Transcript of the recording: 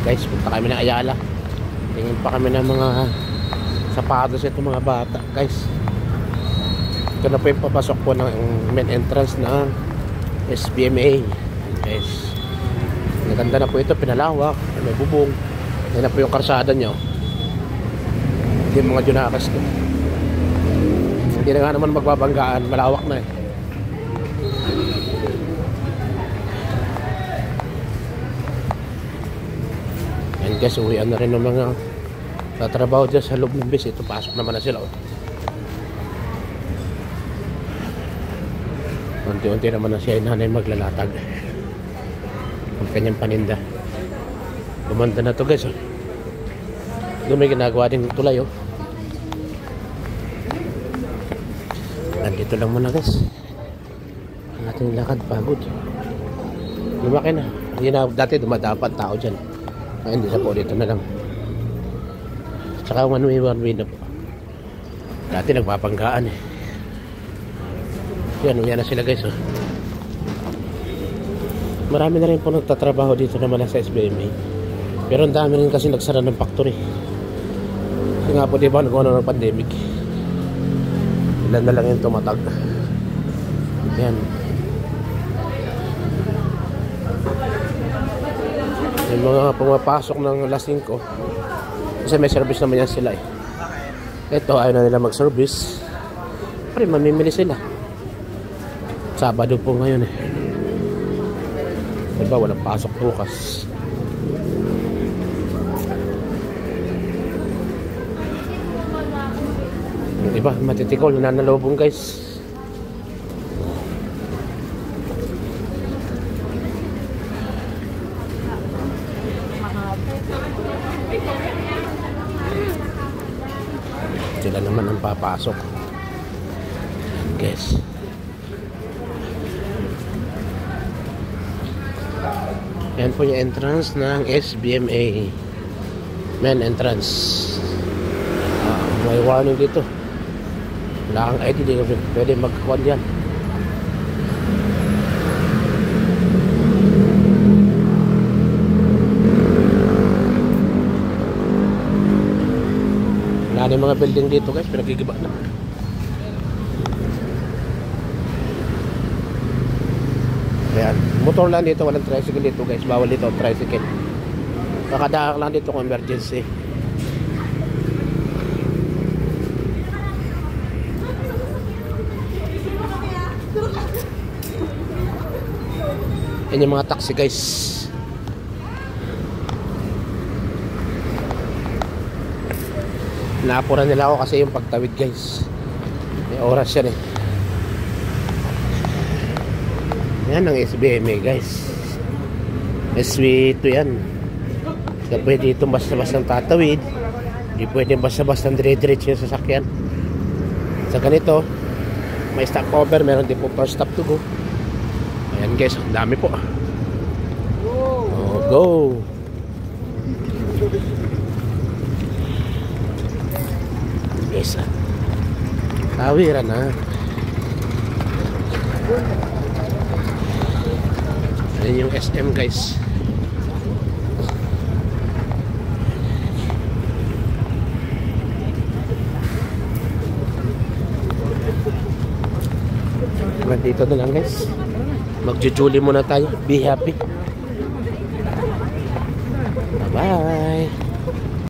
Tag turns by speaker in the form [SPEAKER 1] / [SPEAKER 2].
[SPEAKER 1] Guys, punta kami ng Ayala. Tingin pa kami ng mga sapatos ito mga bata. Guys, ito na po yung papasok po ng main entrance ng SBMA. Guys, maganda na po ito, pinalawak, may bubong. Yan na po yung karsada nyo. Hindi mga junakas ko. Hindi na nga naman magbabanggaan, malawak na eh. Yan guys, uwian na rin ng mga tatrabaho dyan sa loob ng bus. Ito, pasok naman na sila. Unti-unti naman na siya yung nanay maglalatag ang kanyang paninda. Gumanda na to guys. Doon may ginagawa din tulay oh. Nandito lang muna guys ang ating lakad, pagod. Lumaki na. Hindi na dati dumadapat tao dyan. Ay, hindi na po, dito na lang. Tsaka one way na po. Dati nagpapanggaan eh. Yan, uyan na sila guys oh. Marami na rin po nagtatrabaho dito naman sa SBMA. Pero ang dami rin kasi nagsara ng factory. Kasi nga po diba nagawa ng pandemic. Ilan na lang yung tumatag. Yan. Yung mga pumapasok ng alas 5 kasi may service naman yan sila eh. Ito ayaw na nila mag-service. Pero mamimili sila. Sabado po ngayon eh. Diba walang pasok bukas. Diba matitikol, nanalobong guys. Sila naman ang papasok guys. Yan po yung entrance ng SBMA main entrance. May warning dito, wala kang ID, di ka pwede magkuhan dyan. Wala na yung mga building dito guys, pinagigiba na. Ayan, motor lang dito, walang tricycle dito guys, bawal dito tricycle. Kakadaan lang dito kung emergency. Yan yung mga taxi guys. Naapuran nila ako kasi yung pagtawid guys, may oras yan eh. Yan ang SBMA guys. SW2 yan. Hindi pwede itong basta-bastang tatawid. Hindi pwede basta-bastang dire-diretso yung sasakyan. Sa ganito, may stopover, meron din po first stop to go. Ayan guys, ang dami po. Oh, go! Yes, tawiran na. Ayan yung SM guys. Dito na lang guys. Magjo-jolly muna tayo. Be happy. Bye-bye.